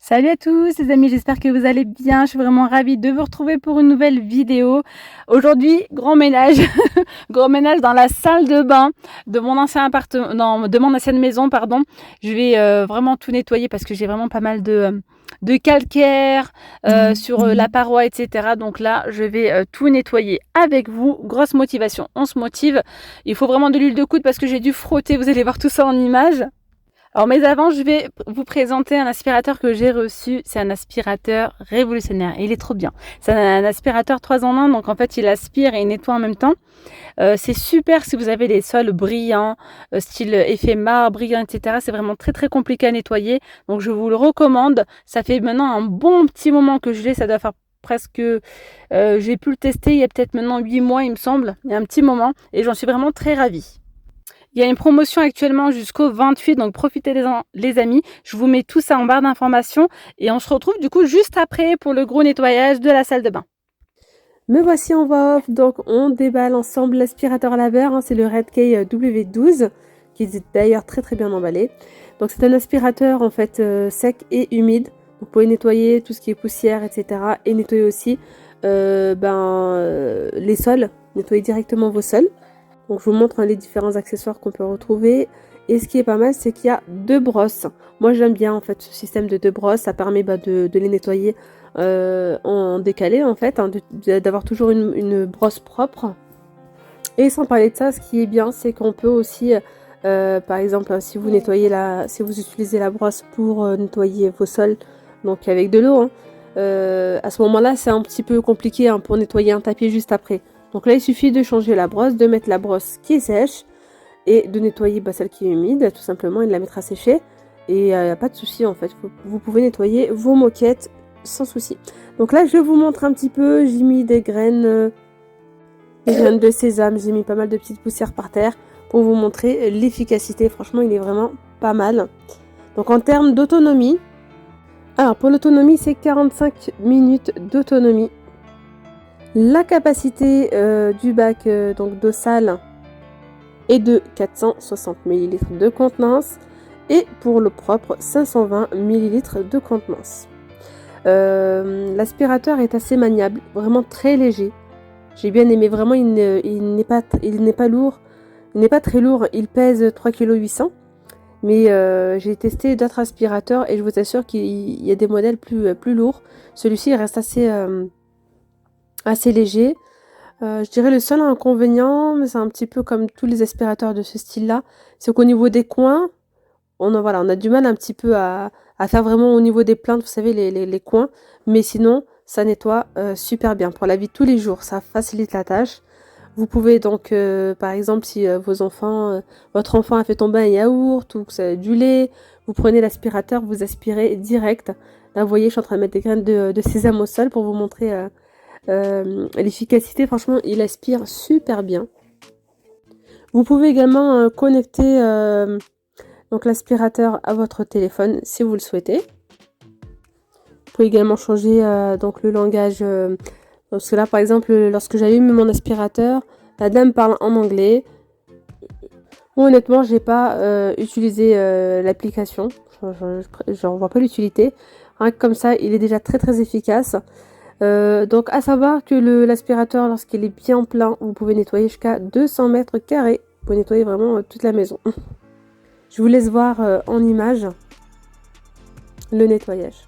Salut à tous les amis, j'espère que vous allez bien. Je suis vraiment ravie de vous retrouver pour une nouvelle vidéo. Aujourd'hui, grand ménage, grand ménage dans la salle de bain de mon ancien appartement, non, de mon ancienne maison, pardon. Je vais vraiment tout nettoyer parce que j'ai vraiment pas mal de calcaire sur la paroi, etc. Donc là, je vais tout nettoyer avec vous. Grosse motivation, on se motive. Il faut vraiment de l'huile de coude parce que j'ai dû frotter. Vous allez voir tout ça en images. Alors, mais avant, je vais vous présenter un aspirateur que j'ai reçu. C'est un aspirateur révolutionnaire. Il est trop bien. C'est un aspirateur 3 en 1. Donc, en fait, il aspire et il nettoie en même temps. C'est super si vous avez les sols brillants, style effet marbre, brillant, etc. C'est vraiment très, très compliqué à nettoyer. Donc, je vous le recommande. Ça fait maintenant un bon petit moment que je l'ai. Ça doit faire presque... j'ai pu le tester il y a peut-être maintenant 8 mois, il me semble. Il y a un petit moment. Et j'en suis vraiment très ravie. Il y a une promotion actuellement jusqu'au 28, donc profitez-en les amis. Je vous mets tout ça en barre d'informations et on se retrouve du coup juste après pour le gros nettoyage de la salle de bain. Me voici en voix off, donc on déballe ensemble l'aspirateur laveur, c'est le Redkey W12 qui est d'ailleurs très très bien emballé. Donc c'est un aspirateur en fait sec et humide. Vous pouvez nettoyer tout ce qui est poussière, etc. et nettoyer aussi les sols, nettoyer directement vos sols. Donc je vous montre les différents accessoires qu'on peut retrouver. Et ce qui est pas mal, c'est qu'il y a 2 brosses. Moi j'aime bien en fait ce système de 2 brosses. Ça permet de les nettoyer en décalé en fait, d'avoir toujours une brosse propre. Et sans parler de ça, ce qui est bien, c'est qu'on peut aussi, par exemple, si vous utilisez la brosse pour nettoyer vos sols, donc avec de l'eau, à ce moment-là, c'est un petit peu compliqué pour nettoyer un tapis juste après. Donc là, il suffit de changer la brosse, de mettre la brosse qui est sèche et de nettoyer celle qui est humide, tout simplement, et de la mettre à sécher. Et il n'y a pas de souci en fait. Vous pouvez nettoyer vos moquettes sans souci. Donc là, je vous montre un petit peu. J'ai mis des graines de sésame. J'ai mis pas mal de petites poussières par terre pour vous montrer l'efficacité. Franchement, il est vraiment pas mal. Donc en termes d'autonomie, alors pour l'autonomie, c'est 45 minutes d'autonomie. La capacité du bac d'eau sale est de 460 ml de contenance et pour l'eau propre 520 ml de contenance. L'aspirateur est assez maniable, vraiment très léger. J'ai bien aimé, vraiment il n'est pas lourd, il n'est pas très lourd, il pèse 3,8 kg. Mais j'ai testé d'autres aspirateurs et je vous assure qu'il y a des modèles plus lourds. Celui-ci il reste assez léger. Je dirais le seul inconvénient, mais c'est un petit peu comme tous les aspirateurs de ce style-là, c'est qu'au niveau des coins, on a du mal un petit peu à faire vraiment au niveau des plaintes, vous savez, les coins. Mais sinon, ça nettoie super bien. Pour la vie de tous les jours, ça facilite la tâche. Vous pouvez donc, par exemple, si votre enfant a fait tomber un yaourt ou que ça a du lait, vous prenez l'aspirateur, vous aspirez direct. Là, vous voyez, je suis en train de mettre des graines de sésame au sol pour vous montrer l'efficacité. Franchement, il aspire super bien. Vous pouvez également connecter donc l'aspirateur à votre téléphone si vous le souhaitez. Vous pouvez également changer donc le langage. Parce que là, par exemple, lorsque j'allume mon aspirateur, la dame parle en anglais. Moi, honnêtement, j'ai pas utilisé l'application. Je vois pas l'utilité. Rien que comme ça, il est déjà très très efficace. Donc, à savoir que l'aspirateur, lorsqu'il est bien plein, vous pouvez nettoyer jusqu'à 200 mètres carrés. Vous pouvez nettoyer vraiment toute la maison. Je vous laisse voir en image le nettoyage.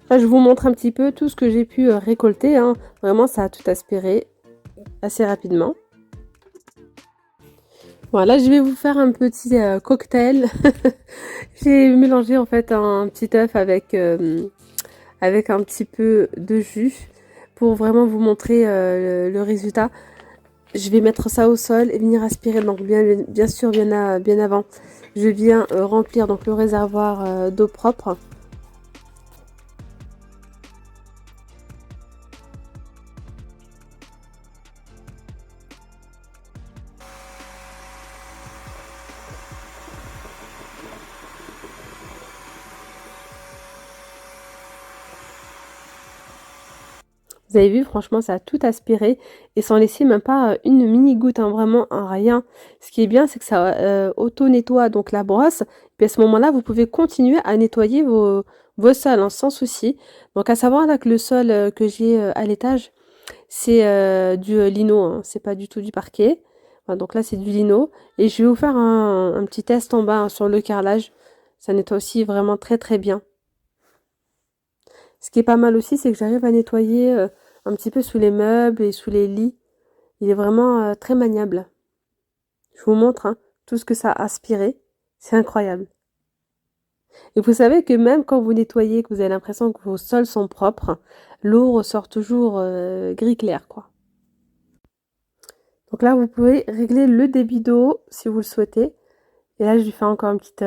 Là, je vous montre un petit peu tout ce que j'ai pu récolter. Vraiment, ça a tout aspiré assez rapidement. Voilà, je vais vous faire un petit cocktail. J'ai mélangé en fait un petit œuf avec un petit peu de jus pour vraiment vous montrer le résultat. Je vais mettre ça au sol et venir aspirer. Donc bien sûr, bien avant, je viens remplir donc le réservoir d'eau propre. Vous avez vu, franchement, ça a tout aspiré et sans laisser même pas une mini goutte, hein, vraiment un rien. Ce qui est bien, c'est que ça auto-nettoie donc la brosse. Puis à ce moment-là, vous pouvez continuer à nettoyer vos sols, hein, sans souci. Donc à savoir là que le sol que j'ai à l'étage, c'est du lino, hein, c'est pas du tout du parquet. Voilà, donc là, c'est du lino. Et je vais vous faire un petit test en bas, hein, sur le carrelage. Ça nettoie aussi vraiment très très bien. Ce qui est pas mal aussi, c'est que j'arrive à nettoyer un petit peu sous les meubles et sous les lits. Il est vraiment très maniable. Je vous montre, hein, tout ce que ça a aspiré. C'est incroyable. Et vous savez que même quand vous nettoyez, que vous avez l'impression que vos sols sont propres, l'eau ressort toujours gris clair, quoi. Donc là, vous pouvez régler le débit d'eau si vous le souhaitez. Et là, je lui fais encore une petite,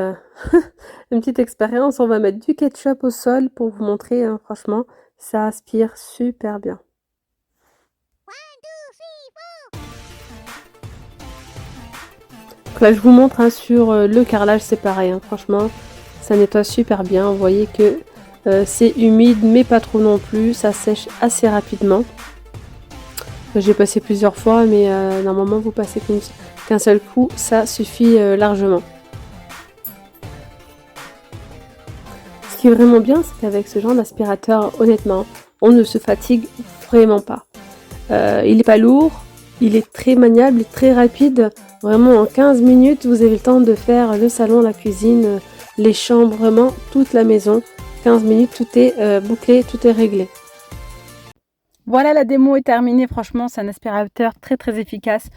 une petite expérience. On va mettre du ketchup au sol pour vous montrer, hein, franchement, ça aspire super bien. Donc là, je vous montre, hein, sur le carrelage, c'est pareil, hein, franchement, ça nettoie super bien. Vous voyez que c'est humide, mais pas trop non plus. Ça sèche assez rapidement. J'ai passé plusieurs fois, mais normalement, vous passez qu'un seul coup, ça suffit largement. Ce qui est vraiment bien, c'est qu'avec ce genre d'aspirateur, honnêtement, on ne se fatigue vraiment pas. Il n'est pas lourd, il est très maniable et très rapide. Vraiment, en 15 minutes, vous avez le temps de faire le salon, la cuisine, les chambres, vraiment toute la maison. 15 minutes, tout est bouclé, tout est réglé. Voilà, la démo est terminée. Franchement, c'est un aspirateur très très efficace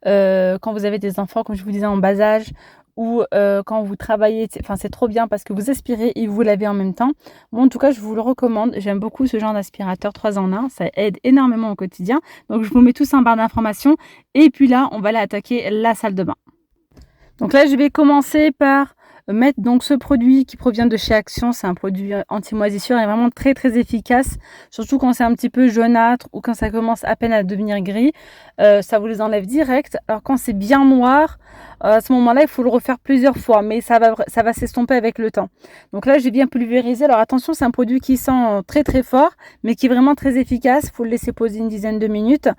quand vous avez des enfants, comme je vous disais, en bas âge, ou quand vous travaillez. Enfin, c'est trop bien parce que vous aspirez et vous lavez en même temps. Moi, en tout cas, je vous le recommande. J'aime beaucoup ce genre d'aspirateur 3 en 1. Ça aide énormément au quotidien. Donc, je vous mets tout ça en barre d'informations. Et puis là, on va aller attaquer la salle de bain. Donc là, je vais commencer par mettre donc ce produit qui provient de chez Action. C'est un produit anti-moisissure et vraiment très très efficace, surtout quand c'est un petit peu jaunâtre ou quand ça commence à peine à devenir gris. Ça vous les enlève direct. Alors quand c'est bien noir, à ce moment-là, il faut le refaire plusieurs fois, mais ça va s'estomper avec le temps. Donc là, j'ai bien pulvérisé. Alors attention, c'est un produit qui sent très très fort, mais qui est vraiment très efficace. Il faut le laisser poser une dizaine de minutes.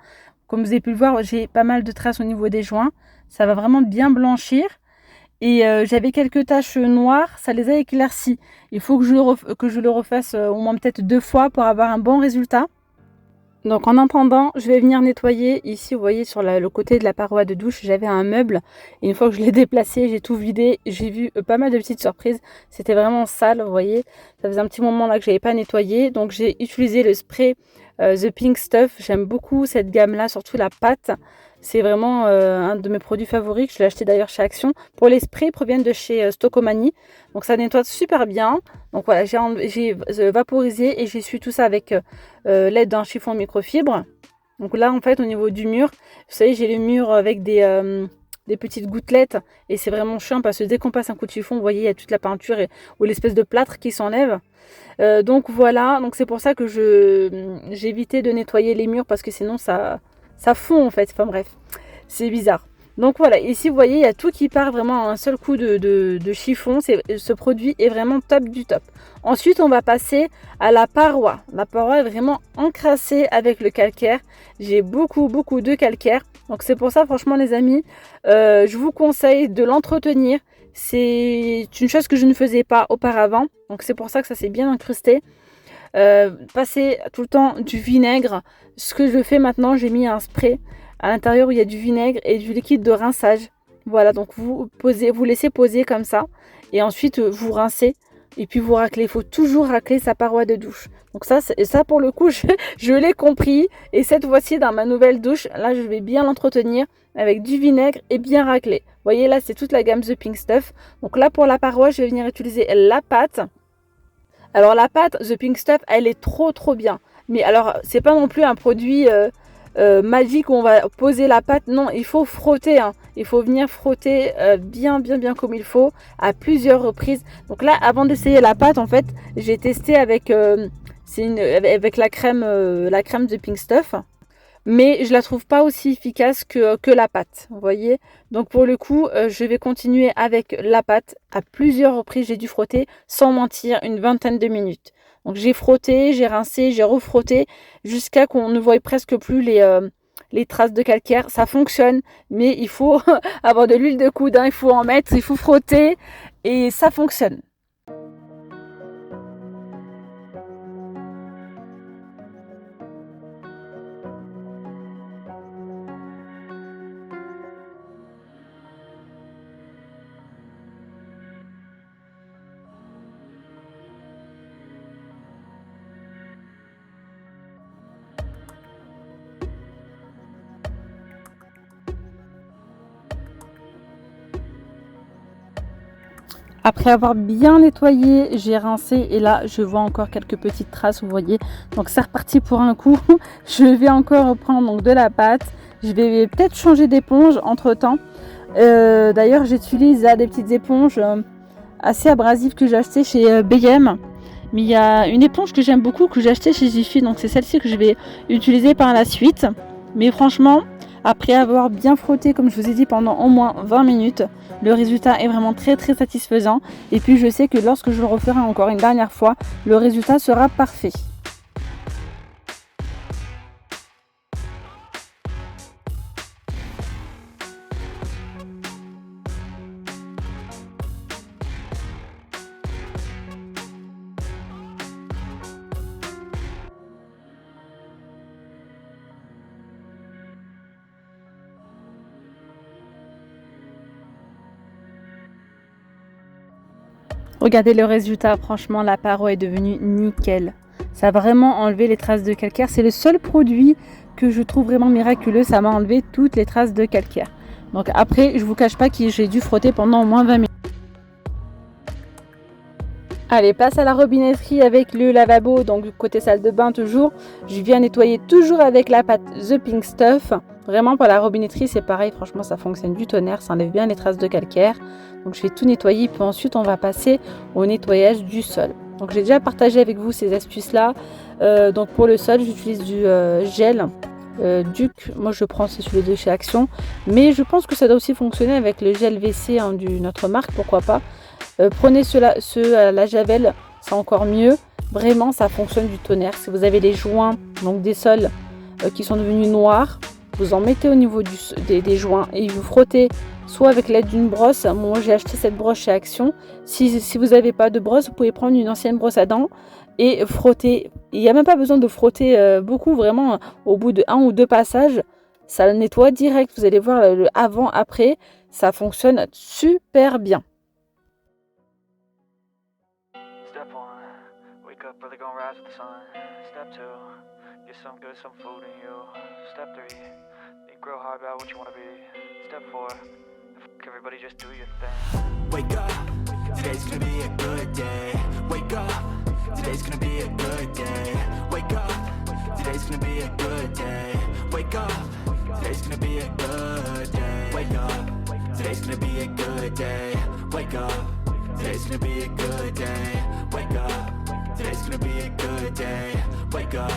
Comme vous avez pu le voir, j'ai pas mal de traces au niveau des joints. Ça va vraiment bien blanchir. Et j'avais quelques taches noires, ça les a éclaircies. Il faut que je le refasse au moins peut-être 2 fois pour avoir un bon résultat. Donc en attendant, je vais venir nettoyer. Ici, vous voyez, sur le côté de la paroi de douche, j'avais un meuble. Et une fois que je l'ai déplacé, j'ai tout vidé. J'ai vu pas mal de petites surprises. C'était vraiment sale, vous voyez. Ça faisait un petit moment là que je n'avais pas nettoyé. Donc j'ai utilisé le spray The Pink Stuff. J'aime beaucoup cette gamme-là, surtout la pâte. C'est vraiment un de mes produits favoris. Je l'ai acheté d'ailleurs chez Action. Pour les sprays, ils proviennent de chez Stocomanie. Donc ça nettoie super bien. Donc voilà, j'ai vaporisé et j'essuie tout ça avec l'aide d'un chiffon microfibre. Donc là, en fait, au niveau du mur, vous savez, j'ai le mur avec des petites gouttelettes et c'est vraiment chiant parce que dès qu'on passe un coup de chiffon, vous voyez, il y a toute la peinture ou l'espèce de plâtre qui s'enlève. Donc voilà, donc c'est pour ça que j'ai évité de nettoyer les murs parce que sinon ça fond en fait. Enfin bref, c'est bizarre. Donc voilà, ici vous voyez, il y a tout qui part vraiment à un seul coup de chiffon. Ce produit est vraiment top du top. Ensuite, on va passer à la paroi. La paroi est vraiment encrassée avec le calcaire. J'ai beaucoup de calcaire. Donc c'est pour ça, franchement les amis, je vous conseille de l'entretenir. C'est une chose que je ne faisais pas auparavant. Donc c'est pour ça que ça s'est bien incrusté. Passer tout le temps du vinaigre. Ce que je fais maintenant, j'ai mis un spray à l'intérieur où il y a du vinaigre et du liquide de rinçage. Voilà, donc vous laissez poser comme ça et ensuite vous rincez et puis vous raclez. Il faut toujours racler sa paroi de douche. Donc ça pour le coup, je l'ai compris. Et cette fois-ci, dans ma nouvelle douche, là, je vais bien l'entretenir avec du vinaigre et bien racler. Vous voyez, là, c'est toute la gamme The Pink Stuff. Donc là, pour la paroi, je vais venir utiliser la pâte. Alors la pâte The Pink Stuff, elle est trop bien. Mais alors, c'est pas non plus un produit magique où on va poser la pâte. Non, il faut frotter. Hein. Il faut venir frotter bien comme il faut à plusieurs reprises. Donc là, avant d'essayer la pâte, en fait, j'ai testé avec la crème The Pink Stuff. Mais je la trouve pas aussi efficace que la pâte, vous voyez. Donc pour le coup, je vais continuer avec la pâte. À plusieurs reprises, j'ai dû frotter, sans mentir, une vingtaine de minutes. Donc j'ai frotté, j'ai rincé, j'ai refrotté jusqu'à qu'on ne voie presque plus les traces de calcaire. Ça fonctionne, mais il faut avoir de l'huile de coude, hein, il faut en mettre, il faut frotter et ça fonctionne. Après avoir bien nettoyé, j'ai rincé et là je vois encore quelques petites traces, vous voyez. Donc c'est reparti pour un coup. Je vais encore reprendre donc de la pâte. Je vais peut-être changer d'éponge entre temps. D'ailleurs j'utilise des petites éponges assez abrasives que j'ai achetées chez B&M. Mais il y a une éponge que j'aime beaucoup que j'ai achetée chez Jiffy. Donc c'est celle-ci que je vais utiliser par la suite. Mais franchement, après avoir bien frotté, comme je vous ai dit, pendant au moins 20 minutes, le résultat est vraiment très très satisfaisant. Et puis je sais que lorsque je le referai encore une dernière fois, le résultat sera parfait. Regardez le résultat, franchement la paroi est devenue nickel. Ça a vraiment enlevé les traces de calcaire. C'est le seul produit que je trouve vraiment miraculeux. Ça m'a enlevé toutes les traces de calcaire. Donc après, je vous cache pas que j'ai dû frotter pendant au moins 20 minutes. Allez, place à la robinetterie avec le lavabo, donc côté salle de bain toujours. Je viens nettoyer toujours avec la pâte The Pink Stuff. Vraiment pour la robinetterie c'est pareil, franchement ça fonctionne du tonnerre, ça enlève bien les traces de calcaire. Donc je vais tout nettoyer, puis ensuite on va passer au nettoyage du sol. Donc j'ai déjà partagé avec vous ces astuces là. Donc pour le sol j'utilise du gel Duc, moi je prends c'est celui de chez Action. Mais je pense que ça doit aussi fonctionner avec le gel WC hein, notre marque, pourquoi pas. Prenez ceux à la javel, c'est encore mieux. Vraiment ça fonctionne du tonnerre. Si vous avez les joints, donc des sols qui sont devenus noirs, vous en mettez au niveau des joints et vous frottez soit avec l'aide d'une brosse. Moi j'ai acheté cette brosse chez Action. Si vous n'avez pas de brosse, vous pouvez prendre une ancienne brosse à dents et frotter. Il n'y a même pas besoin de frotter beaucoup, vraiment au bout de 1 ou 2 passages, ça le nettoie direct. Vous allez voir le avant-après, ça fonctionne super bien. Step 1, wake up early, gonna rise with the sun. Step 2, get some good, some food in you. Step 3, think real hard about what you wanna be. Step 4, everybody just do your thing. Wake up, today's gonna be a good day. Wake up, today's gonna be a good day. Wake up, today's gonna be a good day. Wake up, today's gonna be a good day. Wake up, today's gonna be a good day. Wake up, today's gonna be a good day. Wake up, today's gonna be a good day. Wake up,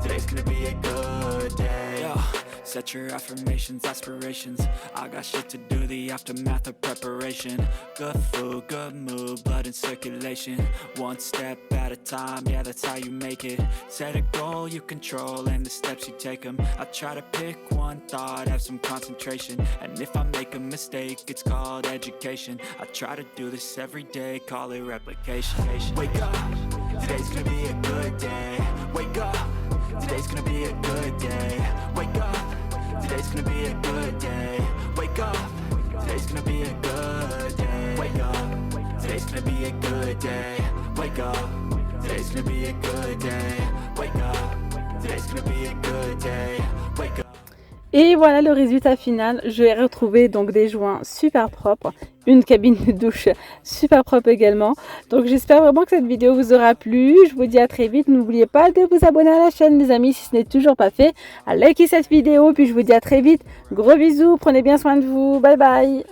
today's gonna be a good day. Yo, set your affirmations, aspirations. I got shit to do, the aftermath of preparation. Good food, good mood, blood in circulation. One step at a time, yeah, that's how you make it. Set a goal you control and the steps you take them. I try to pick one thought, have some concentration. And if I make a mistake, it's called education. I try to do this every day, call it replication. Wake up, today's gonna be a good day. Wake up, today's gonna be a good day. Wake up, today's gonna be a good day. Wake up, today's gonna be a good day. Wake up, today's gonna be a good day. Wake up, today's gonna be a good day. Wake up, today's gonna be a good day. Wake up. Et voilà le résultat final. Je vais retrouver donc des joints super propres, une cabine de douche super propre également. Donc j'espère vraiment que cette vidéo vous aura plu. Je vous dis à très vite. N'oubliez pas de vous abonner à la chaîne les amis si ce n'est toujours pas fait. À liker cette vidéo. Puis je vous dis à très vite. Gros bisous. Prenez bien soin de vous. Bye bye.